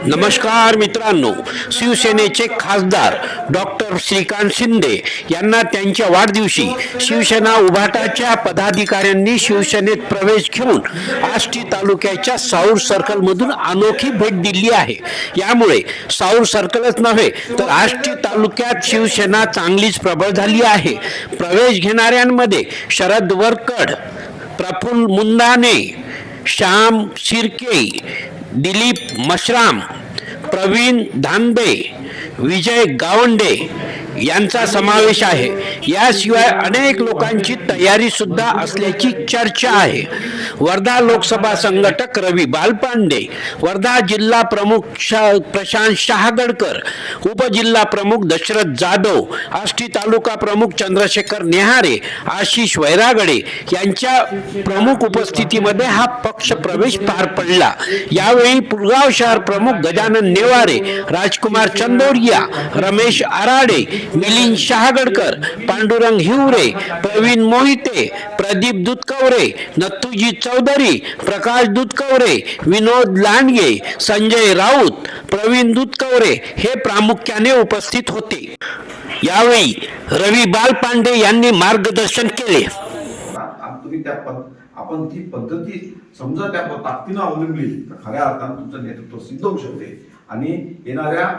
नमस्कार मित्रांनो, शिवसेनेचे खासदार डॉक्टर श्रीकांत शिंदे यांना त्यांच्या वाढदिवशी शिवसेना उभाटाच्या पदाधिकाऱ्यांनी शिवसेनेत प्रवेश घेऊन आष्टी तालुक्याच्या साऊर सर्कलमधून अनोखी भेट दिली आहे। यामुळे साऊर सर्कलच नव्हे तर आष्टी तालुक्यात शिवसेना चांगलीच प्रबळ झाली आहे। प्रवेश घेणाऱ्यांमध्ये शरद वरकड, प्रफुल्ल मुंदाने, श्याम शिर्के, दिलीप मश्राम, प्रवीण धांबे, विजय गावंडे यांचा समावेश आहे। याशिवाय अनेक लोकांची तयारी सुद्धा असल्याची चर्चा आहे। वर्धा लोकसभा संघटक रवी बालपांडे, वर्धा जिल्हा प्रमुख प्रशांत शहागडकर, उपजिल्हा प्रमुख दशरथ जाधव, आष्टी तालुका प्रमुख चंद्रशेखर नेहारे, आशिष वैरागडे यांच्या प्रमुख उपस्थितीमध्ये हा पक्ष प्रवेश पार पडला। यावेळी पुरगाव शहर प्रमुख गजानन नेवारे, राजकुमार चंदोरिया, रमेश आराडे, मिलिंद शहागडकर, पांडुरंग हिवरे, प्रवीण मोहिते, प्रदीप दुधकवरे, नथुजी चौधरी, प्रकाश दुधकवरे, विनोद लांडगे, संजय राऊत, प्रवीण दुधकवरे हे प्रामुख्याने उपस्थित होते। यावेळी रवी बालपांडे यांनी मार्गदर्शन केले। आपण ती पद्धती समजा त्या ताकदीनं अवलंबली तर खऱ्या अर्थानं तुमचं नेतृत्व सिद्ध होऊ शकते आणि येणाऱ्या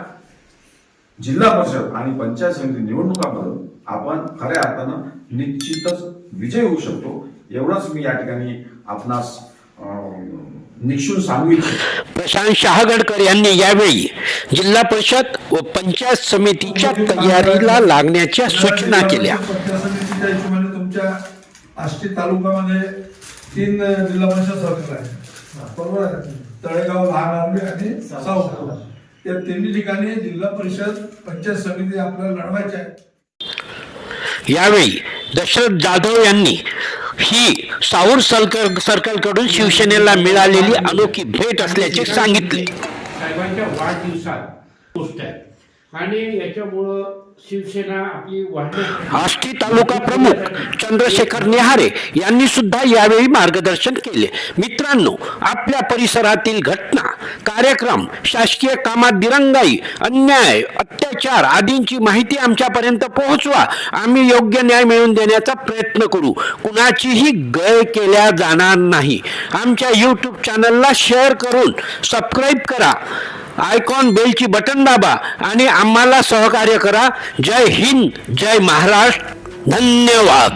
जिल्हा परिषद आणि पंचायत समिती निवडणुकांमध्ये आपण खऱ्या अर्थानं निश्चितच विजय होऊ शकतो। एवढंच मी या ठिकाणी आपणास निश्चित सांगू इच्छितो। प्रशांत शहागडकर यांनी यावेळी जिल्हा परिषद व पंचायत समितीच्या तयारीला लागण्याच्या सूचना केल्या। तुमच्या आष्टी तालुक्यामध्ये 3 जिल्हा परिषद सर्कल आहे, बरोबर आहे। तळेगाव, लहान आंबे आणि साऊर या तिन्ही ठिकाणी जिल्हा परिषद पंचायत समिती आपल्याला लढवायच्या आहे। यावेळी दशरथ जाधव यांनी ही साऊर सर्कल कडून शिवसेनेला मिळालेली अनोखी भेट असल्याचे सांगितले। साहेबांच्या वाढदिवसात गोष्ट आहे आणि याच्यामुळं शिवसेना आपली आष्टी तालुका प्रमुख चंद्रशेखर नेहारे यांनी सुद्धा यावेळी मार्गदर्शन केले। मित्रांनो, आपल्या परिसरातील घटना, कार्यक्रम, शासकीय कामात दिरंगाई, अन्याय, अत्याचार आदींची माहिती आमच्यापर्यंत पोहोचवा। आम्ही योग्य न्याय मिळवून देण्याचा प्रयत्न करू। कुणाचीही गय केल्या जाणार नाही। आमच्या YouTube चॅनलला शेअर करून सबस्क्राईब करा, आयकॉन बेलची बटन दाबा आणि आम्हाला सहकार्य करा। जय हिंद, जय महाराष्ट्र, धन्यवाद।